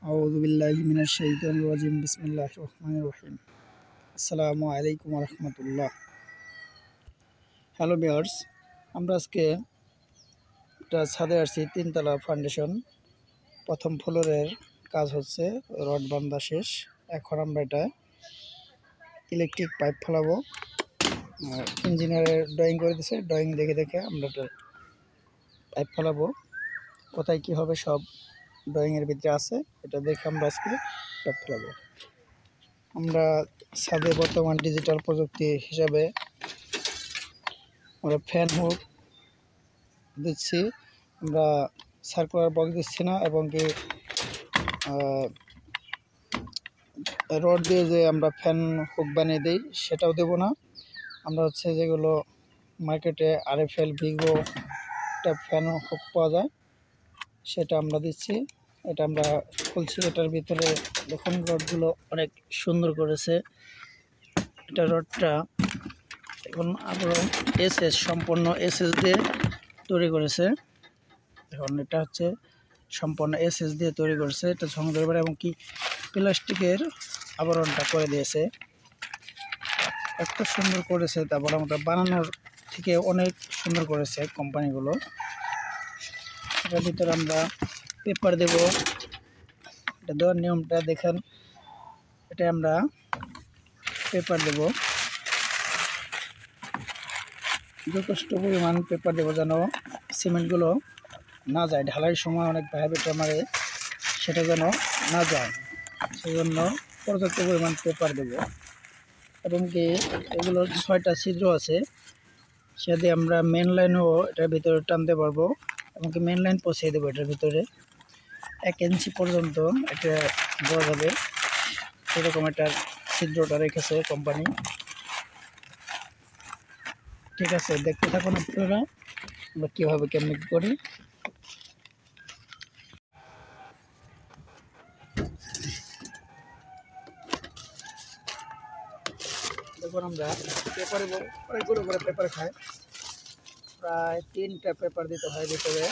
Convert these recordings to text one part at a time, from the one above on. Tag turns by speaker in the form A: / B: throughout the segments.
A: আউযু বিল্লাহি মিনাশ শাইতানির রাজিম বিসমিল্লাহির রহমানির রহিম। আসসালামু আলাইকুম ওয়া রাহমাতুল্লাহ। হ্যালো ভিউয়ার্স, আমরা আজকে একটা ছাদে আসছি, তিনতলা ফাউন্ডেশন, প্রথম ফ্লোরের কাজ হচ্ছে, রড বান্ধা শেষ। এখন আমরা এটা ইলেকট্রিক পাইপ ফেলাবো। ইঞ্জিনিয়ারের ড্রয়িং করে দিয়েছে, ড্রয়িং দেখে দেখে আমরা এটা পাইপ ফেলাবো। কোথায় কী হবে সব ড্রয়িংয়ের ভিতরে আছে, এটা দেখে আমরা আজকে পাইপ ফেলাবো। আমরা ছাদে বর্তমান ডিজিটাল প্রযুক্তি হিসাবে আমরা ফ্যান হুক দিচ্ছি, আমরা সার্কুলার বক্স দিচ্ছি না, এবং কি রড দিয়ে যে আমরা ফ্যান হুক বানিয়ে দিই সেটাও দেব না। আমরা হচ্ছে যেগুলো মার্কেটে RFL ভিগো একটা ফ্যান হুক পাওয়া যায় সেটা আমরা দিচ্ছি। এটা আমরা খুলছি, এটার ভিতরে দেখুন রডগুলো অনেক সুন্দর করেছে। এটা রডটা এখন আরও সম্পূর্ণ SS দিয়ে তৈরি করেছে। এখন এটা হচ্ছে সম্পূর্ণ SS দিয়ে তৈরি করেছে, এটা ঝং ধরে পারে, এবং কি প্লাস্টিকের আবরণটা করে দিয়েছে, এত সুন্দর করেছে। তারপর আমরা বানানোর থেকে অনেক সুন্দর করেছে কোম্পানিগুলো। এটার ভিতরে আমরা পেপার দেব, এটা দেওয়ার নিয়মটা দেখেন। এটা আমরা পেপার দেব, যথেষ্ট পরিমাণ পেপার দেবো যেন সিমেন্টগুলো না যায়, ঢালাইয়ের সময় অনেক ভাইব্রেটর মারে, সেটা যেন না যায়, সেজন্য পর্যাপ্ত পরিমাণ পেপার দেব। এবং কি এগুলোর 6টা ছিদ্র আছে, সে দিয়ে আমরা মেন লাইনও এটার ভিতরে টানতে পারবো, এবং কি মেন লাইন পৌঁছে দেবো। এটার ভিতরে 1 ইঞ্চি পর্যন্ত এটা দেওয়া যাবে, সেরকম এটার ছিদ্রটা রেখেছে কোম্পানি। ঠিক আছে, দেখতে থাকুন আপনারা আমরা কীভাবে কেমনি করি। দেখুন আমরা পেপারে অনেকগুলো করে পেপার খাই, প্রায় 3টা পেপার দিতে হয় ভিতরে,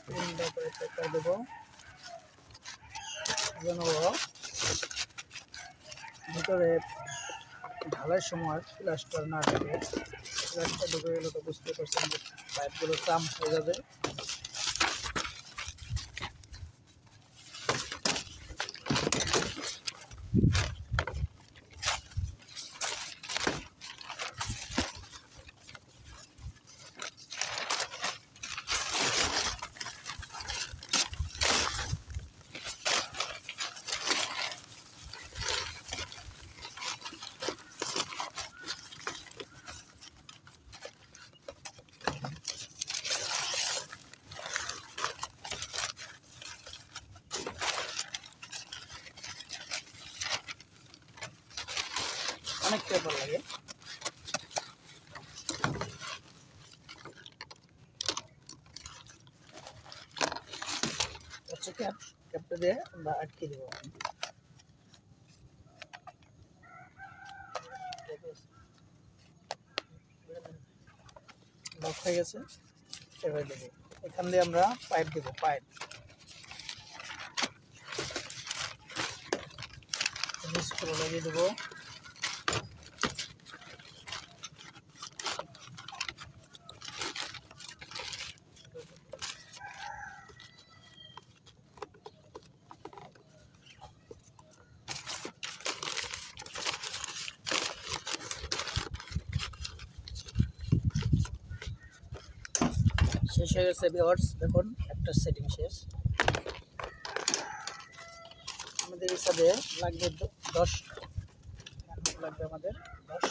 A: 3টা করে পেপার দেবো যেন ভিতরে ঢালার সময় প্লাস্টার না ঢুকে। প্লাস্টার ঢুকে গেলে তো বুঝতে পারছেন যে পাইপগুলো চাম হয়ে যাবে। অনেক পেপার লাগে, হচ্ছে ক্যাপটা দিয়ে আমরা আটকে দেবো। লক হয়ে গেছে, এবার দেবো। এখান দিয়ে আমরা পাইপ দেবো, পাইপ লাগিয়ে দেবো। শেষ হয়ে গেছে ভিউয়ার্স, দেখুন একটা সেটিং শেষ। আমাদের হিসাবে লাগবে 10 লাগবে, আমাদের 10।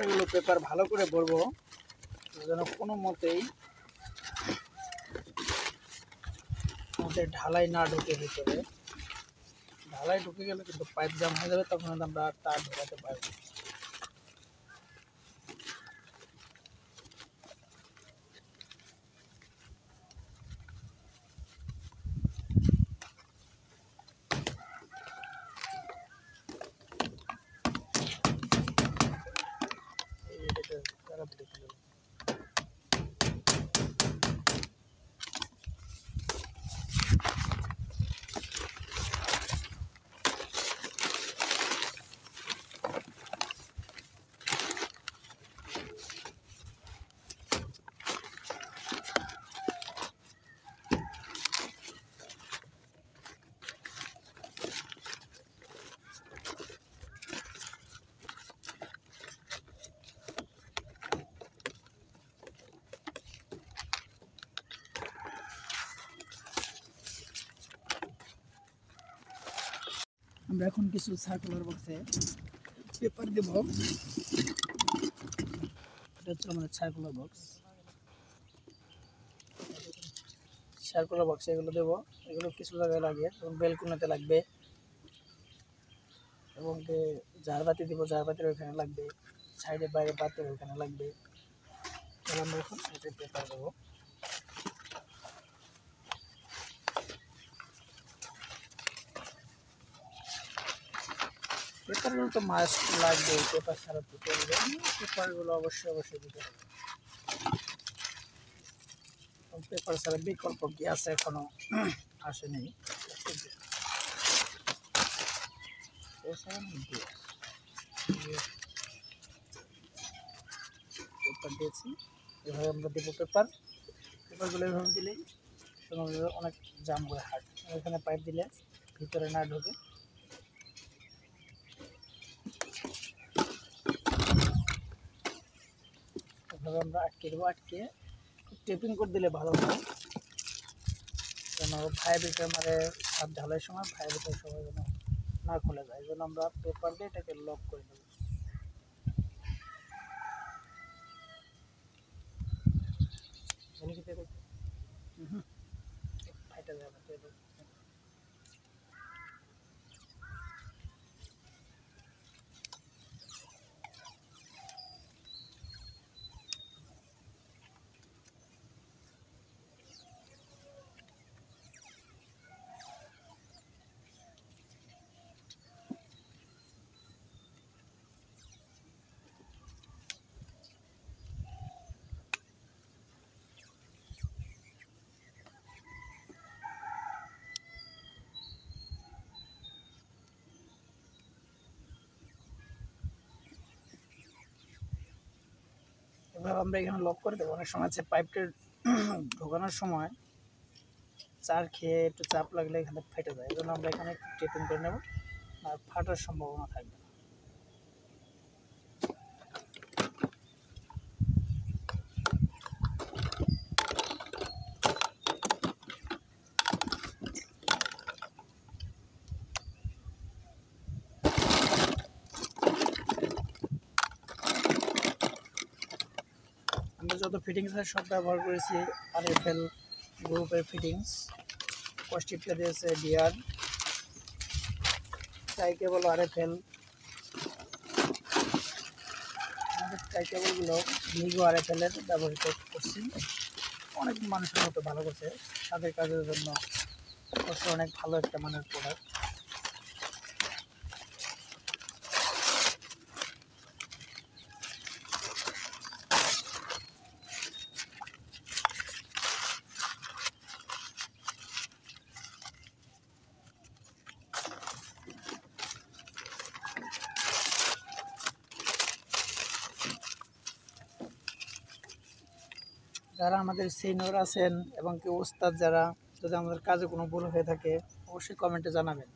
A: এগুলো পেপার ভালো করে ভরবো যেন কোনো মতেই আমাদের ঢালাই না ঢুকে ভিতরে। ঢালাই ঢুকে গেলে কিন্তু পাইপ জাম হয়ে যাবে, তখন আমরা তার ঢোকাতে পারবো। আমরা এখন কিছু সার্কুলার বক্সে পেপার দেব। এটা হচ্ছে আমাদের সার্কুলার বক্স। সার্কুলার বক্সে এগুলো দেবো। এগুলো কিছু জায়গায় লাগে, যেমন বেলকুনিতে লাগবে, এবং ঝাড়বাতি দেবো, ঝাড়বাতির ওইখানে লাগবে, সাইডে বাইরে বাতির ওইখানে লাগবে। তাহলে আমরা এখন এটা পেপার দেবো। পেপারগুলো তো মাস্ট লাগবে, পেপার ছাড়া তো চলবে। পেপারগুলো অবশ্যই দিতে হবে। পেপার ছাড়া বিকল্প কি আছে, এখনো আসেনি। পেপার দিয়েছি, এভাবে আমরা দেবো পেপার। পেপারগুলো এভাবে দিলেই অনেক জাম করে হাট। এখানে পাইপ দিলে ভিতরে না ঢুকে। এভাবে আমরা আটকে দেবো। আটকে টেপিং করে দিলে ভালো হয়, যেন ফায়ার ব্রিগেড মানে ছাদ ঢালাইয়ের সময় ফায়ার ব্রিগেড সময় যেন না খুলে যায়। এই জন্য আমরা পেপার দিয়ে এটাকে লক করে দেবো। ফাইটা যাবে। এবার আমরা এখানে লক করে দেবো। অনেক সময় আছে পাইপটা ঢোকানোর সময় চার খেয়ে একটু চাপ লাগলে এখানে ফেটে যায়। এই জন্য আমরা এখানে একটু টেপিং করে নেব, আর ফাটার সম্ভাবনা থাকবে। আমরা যত ফিটিংস আছে সব ব্যবহার করেছি RFL গ্রুপের ফিটিংস। কস্টিপটা দিয়েছে ডিআর, টাই কেবল RFL। আমাদের টাই কেবলগুলো ভিগো RFL এর ব্যবহৃত করছি। অনেক মানুষের মতো ভালো করছে, তাদের কাজের জন্য অনেক ভালো একটা মানের প্রোডাক্ট। যারা আমাদের সিনিয়র আছেন এবং কি ওস্তাদ যারা যদি আমাদের কাজে কোনো ভুল হয়ে থাকে অবশ্যই কমেন্টে জানাবেন।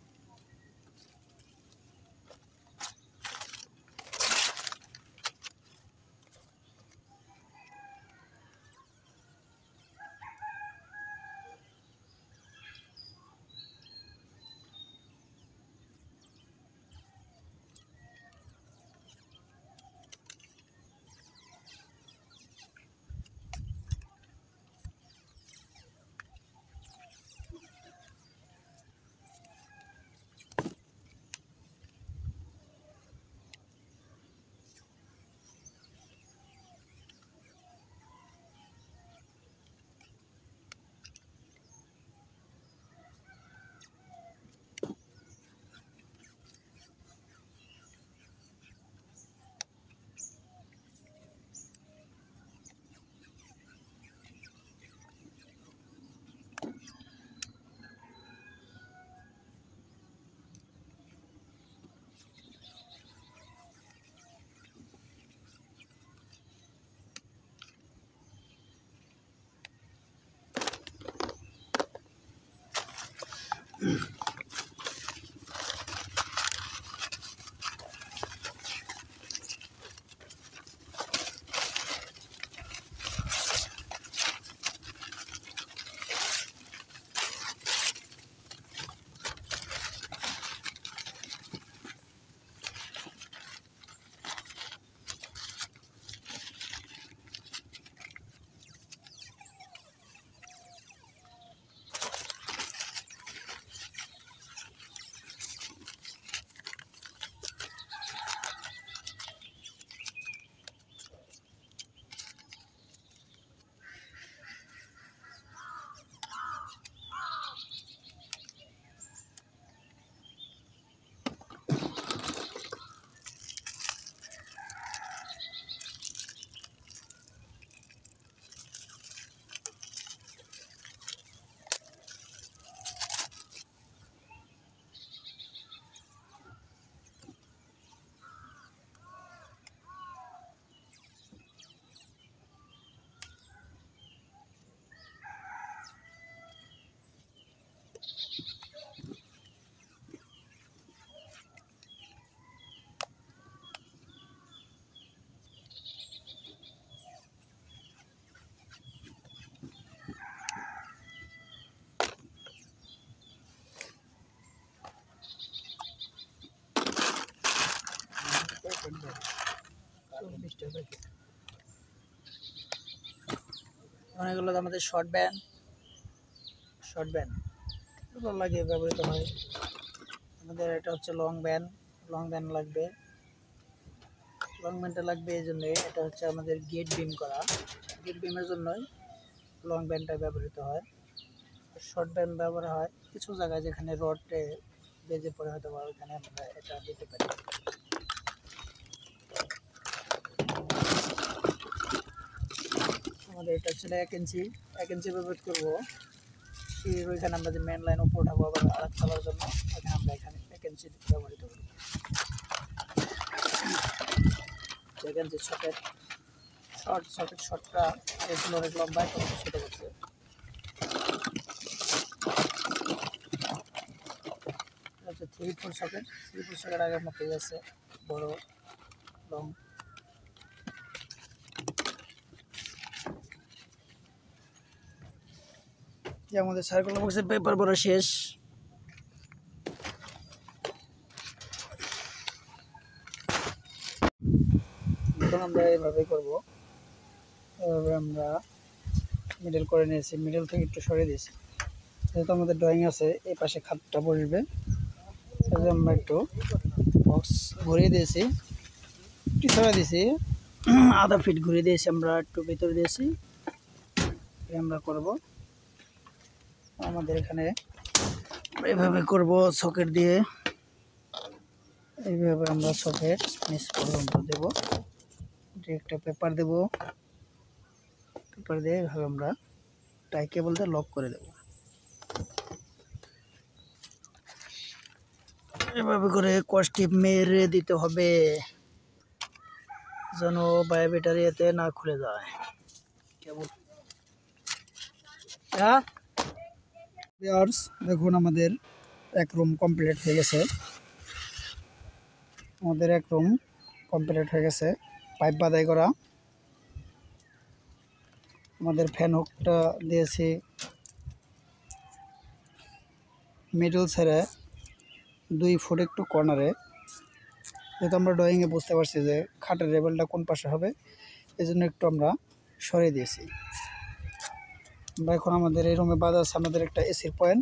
A: অনেকগুলো আমাদের শর্ট ব্যান্ড এগুলো লাগিয়ে ব্যবহৃত হয়। আমাদের এটা হচ্ছে লং ব্যান্ড লাগবে। লং ব্যান্ডটা লাগবে এই জন্যে, এটা হচ্ছে আমাদের গেট বিমের জন্যই লং ব্যান্ডটা ব্যবহৃত হয়। শর্ট ব্যান্ড ব্যবহার হয় কিছু জায়গায় যেখানে রডে বেজে পড়ে হয়তো বা ওইখানে আমরা এটা দিতে পারি। আমাদের এটা হচ্ছে 1 ইঞ্চি ব্যবহার করবো। ওইখানে আমরা যে মেন লাইন উপর উঠাবো আবার আলাদা চালার জন্য, ওইখানে আমরা এখানে 1 ইঞ্চি ব্যবহৃত করি। 1 ইঞ্চি শর্টটা এগুলো অনেক লম্বা, একটু ছোটো করছে। হচ্ছে 3-4 সকেট আগের মতোই আছে, বড় লং। যে আমাদের সার্কুলার বক্সের পেপার ভরা শেষ। এখন আমরা এইভাবে করব, এভাবে আমরা মিডল করে নিয়েছি, মিডল থেকে একটু সরিয়ে দিয়েছি যেহেতু আমাদের ড্রয়িং আছে। এই পাশে খাতটা বসবে, আমরা একটু বক্স ঘুরিয়ে দিয়েছি, একটু সরিয়ে দিয়েছি, আধা ফিট ঘুরিয়ে দিয়েছি, আমরা একটু ভিতরে দিয়েছি। আমরা করব আমাদের এখানে এইভাবে করব সকেট দিয়ে, এইভাবে আমরা সকেট নিচ পর্যন্ত দেব। একটা পেপার দেব, পেপার দিয়ে এইভাবে আমরা টাই কেবল দিয়ে লক করে দেব। এভাবে করে কস্টিপ মেরে দিতে হবে যেন ব্যাটারি এতে না খুলে যায়। কেবল ভিউয়ার্স দেখুন আমাদের এক রুম কমপ্লিট হয়ে গেছে। পাইপ বাঁধাই করা। আমাদের ফ্যান হুকটা দিয়েছি মিডল ছেড়ে 2 ফুট একটু কর্নারে, যেহেতু আমরা ড্রয়িংয়ে বুঝতে পারছি যে খাটের লেভেলটা কোন পাশে হবে, এই জন্য একটু আমরা সরিয়ে দিয়েছি। আমরা এখন আমাদের এই রুমে বাঁধা আছে আমাদের একটা এসির পয়েন্ট।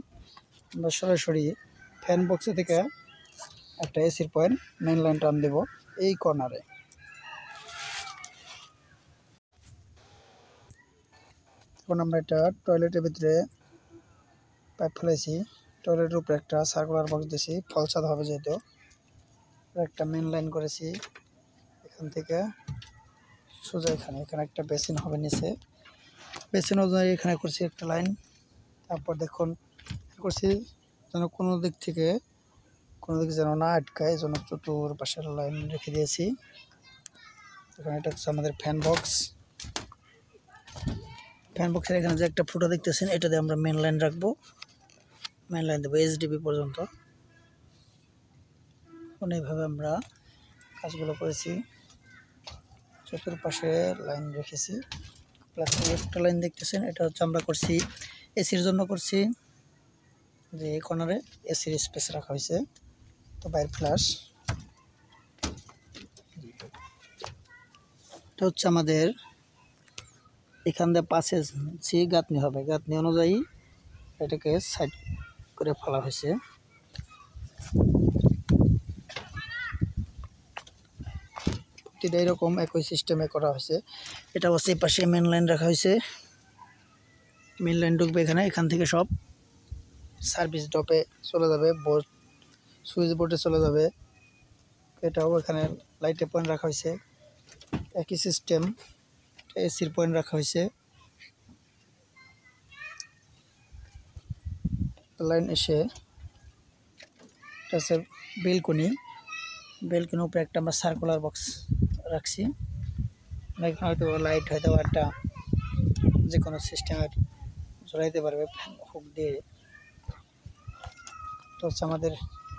A: আমরা সরাসরি ফ্যান বক্সে থেকে একটা এসির পয়েন্ট মেইন লাইন টান দেব এই কর্নারে। এখন আমরা এটা টয়লেটের ভিতরে পাইপ ফেলেছি। টয়লেটের উপরে একটা সার্কুলার বক্স দিয়েছি, ফলসাদ হবে যেহেতু। একটা মেইন লাইন করেছি এখান থেকে সোজা এখানে একটা বেসিন হবে নিচে। বেসিন অনুযায়ী এখানে করছি একটা লাইন। তারপর দেখুন করছি যেন কোনো দিক যেন না আটকায়, এই জন্য চতুর্পাশের লাইন রেখে দিয়েছি। এখানে এটা হচ্ছে আমাদের ফ্যান বক্সের এখানে যে একটা ফুটো দেখতেছেন, এটা দিয়ে আমরা মেন লাইন রাখবো। মেন লাইন দেবো এইচডিপি পর্যন্ত। এইভাবে আমরা কাজগুলো করেছি। চতুর্পাশে লাইন রেখেছি। প্লাস একটা লাইন দেখতেছেন, এটা হচ্ছে আমরা করছি এসির জন্য করছি, যে এই কর্নারে এসির স্পেস রাখা হয়েছে। তো বাইর ফ্ল্যাশ এটা হচ্ছে আমাদের এখান দিয়ে 5 ইঞ্চি গাঁথনি হবে। গাঁথনি অনুযায়ী এটাকে সাইড করে ফেলা হয়েছে। প্রতিটা এরকম একই সিস্টেমে করা হয়েছে। এটা হচ্ছে এই পাশে মেন লাইন রাখা হয়েছে। মেন লাইন ঢুকবে এখান থেকে সব সার্ভিস ড্রপে চলে যাবে, সুইচ বোর্ডে চলে যাবে। এটাও এখানে লাইটের পয়েন্ট রাখা হয়েছে, একই সিস্টেম। এসির পয়েন্ট রাখা হয়েছে। লাইন এসে এটা হচ্ছে বেলকনির উপরে একটা আমরা সার্কুলার বক্স রাখছি। এখানে হয়তো লাইট হয়তো একটা যে কোনো সিস্টেমের জ্বলাইতে পারবে হুক দিয়ে। এটা হচ্ছে আমাদের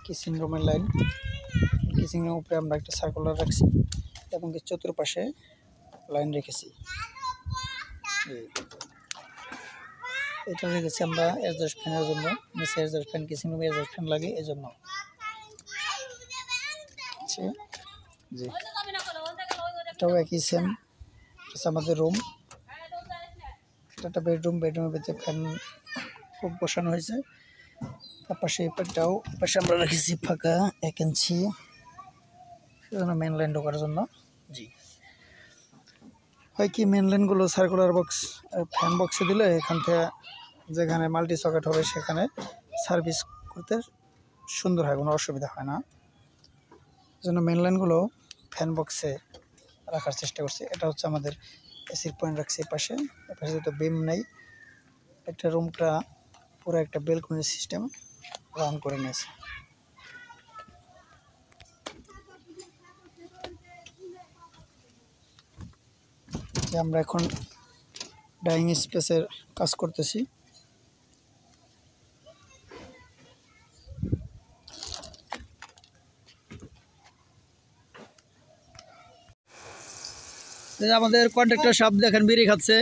A: কিচেন রুমের লাইন। কিচেন রুমের উপরে আমরা একটা সার্কুলার রাখছি এবং চতুর্পাশে লাইন রেখেছি। এটা রেখেছি আমরা এক্সস্ট ফ্যানের জন্য। নিচে এক্সস্ট ফ্যান, কিচেন রুমে এক্সস্ট ফ্যান লাগে এই জন্য। জি, এটাও একই সেম। আমাদের রুম, একটা বেডরুমের ভিতরে ফ্যান খুব বসানো হয়েছে। তার পাশে এটাও পাশে আমরা রেখেছি ফাঁকা 1 ইঞ্চি, সেজন্য মেন লাইন ঢোকার জন্য। জি, হয় কি মেন লাইনগুলো সার্কুলার বক্স ফ্যান বক্সে দিলে এখান থেকে যেখানে মাল্টি সকেট হবে সেখানে সার্ভিস করতে সুন্দর হয়, কোনো অসুবিধা হয় না। জন্য মেন লাইনগুলো ফ্যান বক্সে রাখার চেষ্টা করছি। এটা হচ্ছে আমাদের এসির পয়েন্ট রাখছি পাশে যেহেতু বিম নেই। একটা রুমটা পুরো একটা বেলকনি সিস্টেম রান করে নিয়েছে। আমরা এখন ডাইনিং স্পেসের কাজ করতেছি। আমাদের কন্ট্রাক্টর সাহেব দেখেন বিড়ি খাচ্ছে।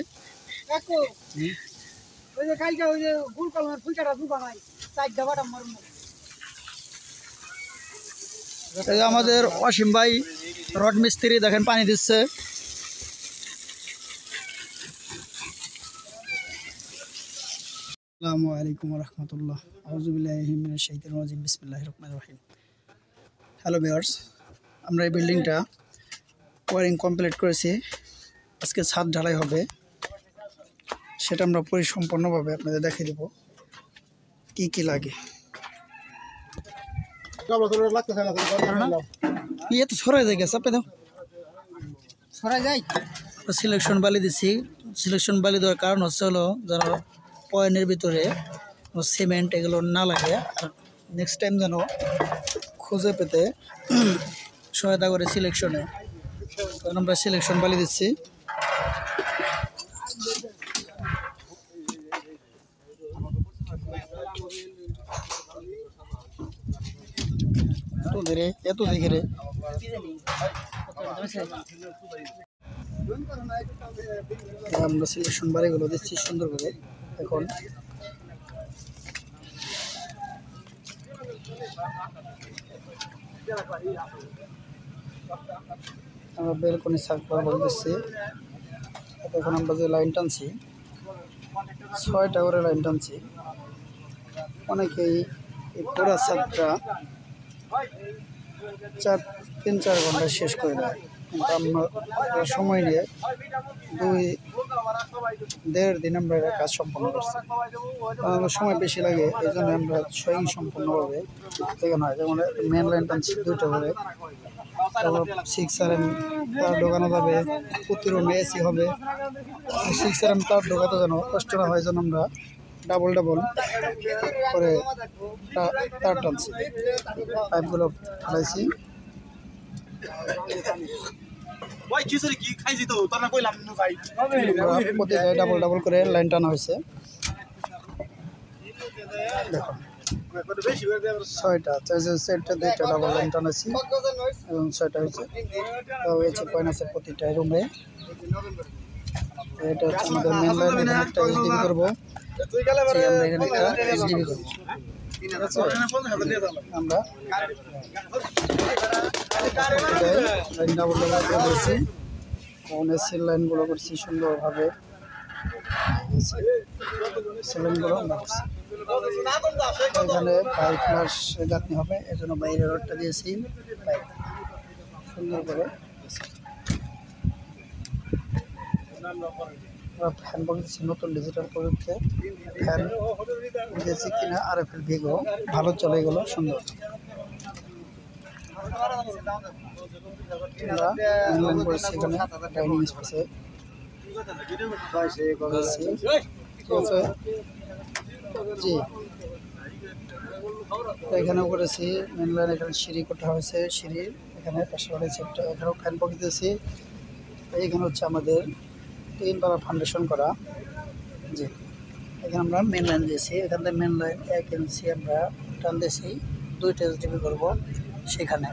A: আমাদের অসীম ভাই রড মিস্ত্রি দেখেন পানি দিচ্ছে। আসসালামু আলাইকুম ওয়া রাহমাতুল্লাহ। আউযু বিল্লাহি মিনাশ শাইতানির রাজিম। বিসমিল্লাহির রহমানির রহিম। হ্যালো ভিউয়ার্স, আমরা এই বিল্ডিংটা ওয়ারিং কমপ্লিট করেছি। আজকে ছাদ ঢালাই হবে, সেটা আমরা পরিসম্পন্নভাবে আপনাদের দেখিয়ে দেব কি কি লাগে। ইয়ে তো সরাই যায় গেছে, আপনি দাও সরাই যায়। সিলেকশন বালি দিচ্ছি। সিলেকশন বালি দেওয়ার কারণ হচ্ছে হলো যেন পয়েন্টের ভিতরে সিমেন্ট এগুলো না লাগে, আর নেক্সট টাইম যেন খুঁজে পেতে সহায়তা করে সিলেকশনে। তখন আমরা সিলেকশন বালি দিচ্ছি। ধীরে এত দেখে রে আমরা সিলেকশন বাড়িগুলো দিচ্ছি সুন্দর করে। এখন আমরা বেলকনি সার্কুলার বলতেছি। এখন আমরা যে লাইন টানছি 6টা করে লাইন টানছি। অনেকেই এই পুরা ছাদটা 3-4 ঘন্টায় শেষ করে দেয়, কিন্তু আমরা সময় নিয়ে 2-1.5 দিন আমরা এটা কাজ সম্পন্ন করছি। আমার সময় বেশি লাগে, এই জন্য আমরা স্বয়ং সম্পূর্ণভাবে দেখানো হয়। যেমন মেন লাইন টানছি 2টা করে, তারপর 6RM তার ঢোকানো যাবে, প্রতি রুমে এসি হবে। 6RM তার ঢোকাতে যেন কষ্ট না হয়, যেন আমরা ডাবল করে তার টানছি, পাইপগুলো ফেলাইছি। প্রতি ডাবল করে লাইন টানা হয়েছে। দেখুন 6টা 2টা ডাবল লাইন টানাছি এবং 6টা হয়েছে। পয়েন্ট আছে প্রতিটা রুমে। এটা হচ্ছে আমাদের মেন লাইন। এখানে একটা এইচডিবি করবো, আমরা এখানে একটা এইচডিবি করবো। ঠিক আছে, আমরা লাইন ডাবল করে দিয়েছি। এসির লাইনগুলো করছি সুন্দরভাবে। লাইনগুলো আমরা করছি। এখানে পাইপ ফ্লাশ গাঁথনি হবে, এই জন্য বাইরে রডটা দিয়েছি পাইপ সুন্দর করে। ফ্যান বলতেছি নতুন ডিজিটাল প্রযুক্তি ফ্যান দিয়েছি কিনা RFL ভিগো, ভালো চলে গেলো সুন্দর। অনলাইন করেছি এখানে ডাইনিং স্পেসে। ঠিক আছে জি, এখানেও করেছি মেন লাইন। এখানে সিঁড়ি কোঠা হয়েছে, সিঁড়ি এখানে পাশে হয়েছে একটা, এখানেও ফ্যান বক্স দিয়েছি। এইখানে হচ্ছে আমাদের 3 বারা ফাউন্ডেশন করা। জি, এখানে আমরা মেন লাইন দিয়েছি। এখান থেকে মেন লাইন 1 ইঞ্চি আমরা টান দিয়েছি, 2টা এইচডিবি করবো সেখানে।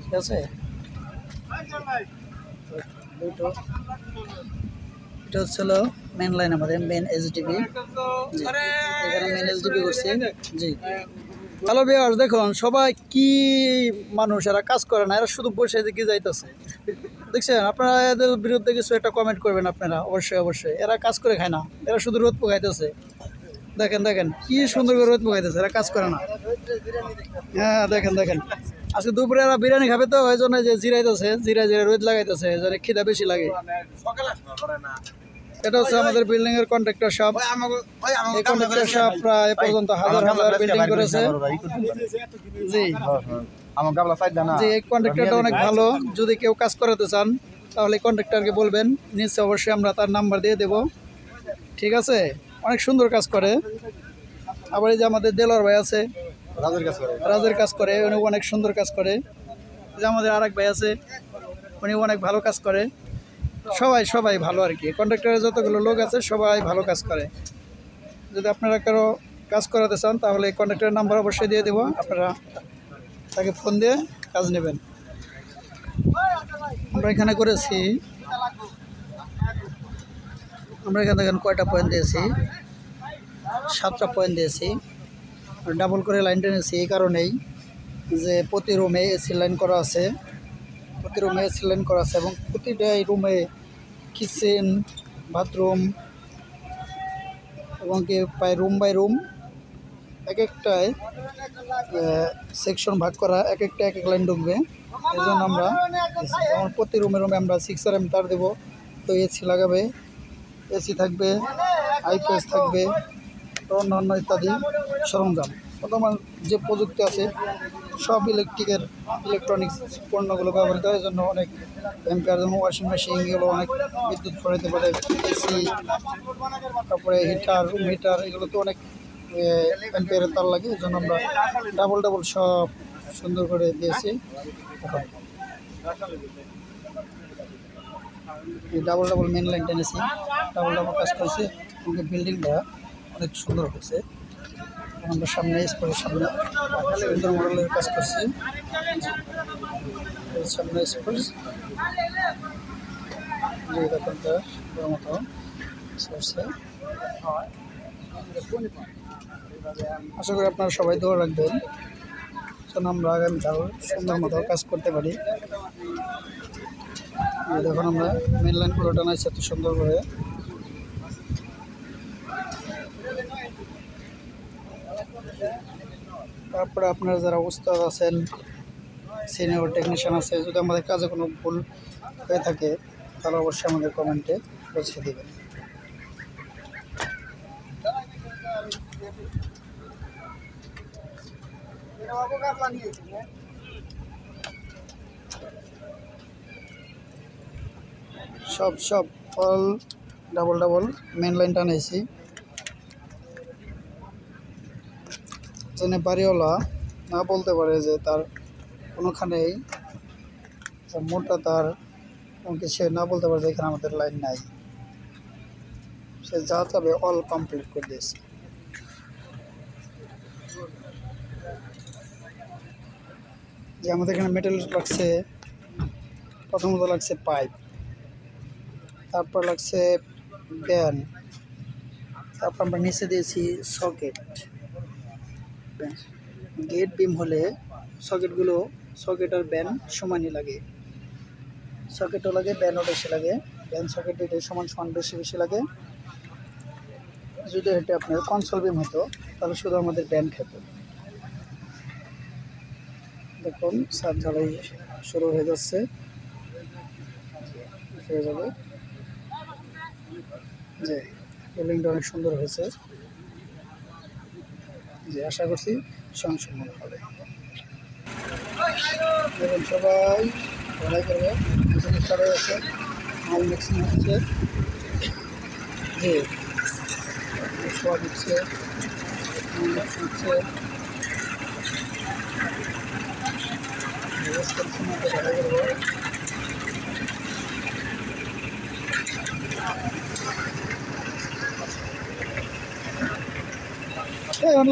A: ঠিক আছে, এটা হচ্ছিল মেন লাইন, আমাদের মেন এইচডিবি। এখানে মেন এইচডিবি করছি। জি, হ্যালো ভিউয়ার্স, দেখুন সবাই কি মানুষ, এরা কাজ করে না, এরা শুধু বসে দিকে যাইতেছে। দেখছেন, আপনারা এদের বিরুদ্ধে কিছু একটা কমেন্ট করবেন আপনারা, অবশ্যই। এরা কাজ করে খায় না, এরা শুধু রোদ পোকাইতেছে। দেখেন কি সুন্দর করে রোদ পোকাইতেছে, এরা কাজ করে না। হ্যাঁ দেখেন আজকে দুপুরে এরা বিরিয়ানি খাবে, তো ওই জন্য যে জিরাইতেছে, জিরা রোদ লাগাইতেছে, এই জন্য খিদা বেশি লাগে। এটা হচ্ছে আমাদের বিল্ডিং এর কন্ট্রাক্টর সাহেব। এই কন্ট্রাক্টর সাহেব প্রায় পর্যন্ত হাজার বিল্ডিং করেছে। জি, এই কন্ট্রাক্টরটা অনেক ভালো। যদি কেউ কাজ করাতে চান তাহলে কন্ট্রাক্টরকে বলবেন, নিশ্চয়ই অবশ্যই আমরা তার নাম্বার দিয়ে দেব। ঠিক আছে, অনেক সুন্দর কাজ করে। আবার এই যে আমাদের দেলোয়ার ভাই আছে, রাজের কাজ করে, উনি অনেক সুন্দর কাজ করে। যে আমাদের আরেক ভাই আছে, উনি অনেক ভালো কাজ করে। সবাই ভালো আর কি। কন্ট্রাক্টরের যতগুলো লোক আছে সবাই ভালো কাজ করে। যদি আপনারা কারো কাজ করাতে চান তাহলে এই কন্ট্রাক্টরের নাম্বার অবশ্যই দিয়ে দেবো, আপনারা তাকে ফোন দিয়ে কাজ নেবেন। আমরা এখানে করেছি, আমরা এখানে দেখেন কয়টা পয়েন্ট দিয়েছি, 7টা পয়েন্ট দিয়েছি। ডাবল করে লাইন টেনেছি এই কারণেই যে প্রতি রুমে এসি লাইন করা আছে, এবং প্রতিটাই রুমে কিচেন, বাথরুম এবং কি প্রায় রুম বাই রুম এক একটায় সেকশন ভাগ করা, এক লাইন ঢুকবে। এই জন্য আমরা যেমন প্রতি রুমে আমরা 6RM তার দেবো, তো এসি লাগাবে, এসি থাকবে, আইপিএস থাকবে, অন্যান্য ইত্যাদি সরঞ্জাম। বর্তমান যে প্রযুক্তি আছে সব ইলেকট্রনিক্স পণ্যগুলো ব্যবহৃত হয়, জন্য অনেক এম্পিয়ার, যেমন ওয়াশিং মেশিন, এগুলো অনেক বিদ্যুৎ খরচ পারে। এসি, তারপরে রুম হিটার, এগুলো তো অনেক এম্পিয়ারের তার লাগে। এই জন্য আমরা ডাবল সব সুন্দর করে দিয়েছি। এই ডাবল মেন লাইন টেনেছি, ডাবল কাজ করেছে, বিল্ডিংটা অনেক সুন্দর হয়েছে। আমরা সামনে স্পোর্টের সামনে সুন্দর মডেলের কাজ করছি। সামনে স্পোর্টস যে দোকানটা মতো চলছে। আশা করি আপনারা সবাই দোয়া রাখবেন যেন আমরা আগামীকাল সুন্দর মতো কাজ করতে পারি। দেখুন আমরা মেন লাইন পুরো টানাইছি এত সুন্দর করে। তারপরে আপনারা যারা উস্তাদ আছেন, সিনিয়র টেকনিশিয়ান আছে, যদি আমাদের কাজে কোনো ভুল হয়ে থাকে তাহলে অবশ্যই আমাদের কমেন্টে বুঝিয়ে দেবেন। সব অল ডাবল মেন লাইন টানাইছি যেন বাড়িওয়ালা না বলতে পারে যে তার কোনোখানেই মোটা তার সে না বলতে পারে যে এখানে আমাদের লাইন নাই। সে যা চাবে অল কমপ্লিট করে দিয়েছে। যে আমাদের এখানে মেটেল লাগছে, প্রথমত লাগছে পাইপ, তারপর লাগছে ব্যান, তারপর আমরা নিচে দিয়েছি সকেট। গেট বিম হলে সকেট আর ব্যান সমানই লাগে, সকেটও লাগে ব্যানও বেশি লাগে, ব্যান সকেট দুটো সমান বেশি লাগে। যদি এটা আপনার কনসোল বিম হতো তাহলে শুধু আমাদের ব্যান খেত। দেখুন ছাদ ঢালাই শুরু হয়ে যাচ্ছে, হয়ে যাবে। যে বিল্ডিংটা অনেক সুন্দর হয়েছে, যে আশা করছি সম্পূর্ণ হবে। দেখুন সবাই ঢালাই করবে, সবাই আছে, মাল মিক্সিং হচ্ছে, যে সব হচ্ছে ঢালাই করবো।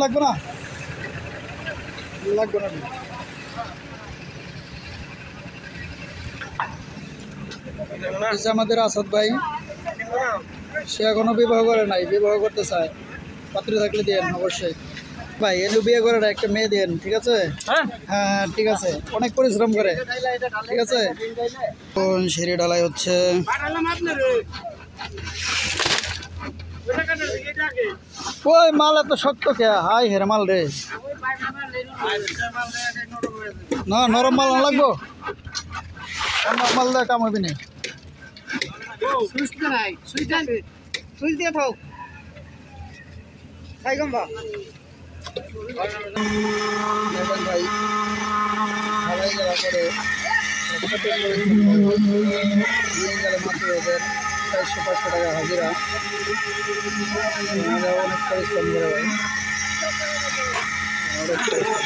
A: লাগবে না আমাদের আসাদ ভাই, সে এখনো বিবাহ করে নাই, বিবাহ করতে চায়, পাত্রী থাকলে দেন অবশ্যই। ভাই এনে বিয়ে করে না, একটা মেয়ে দেন, ঠিক আছে? হ্যাঁ ঠিক আছে, অনেক পরিশ্রম করে, ঠিক আছে। সিঁড়ি ঢালাই হচ্ছে। ওই মাল এত শক্ত কে? হাই হের মাল রে, না নরম মাল না লাগবো, মাল দেয় কাম হবি না। ভাই ঢালাই যাওয়া করে 400-500 টাকা হাজিরা, অনেক পরিশ্রম করে ভাই, অনেক পরিশ্রম।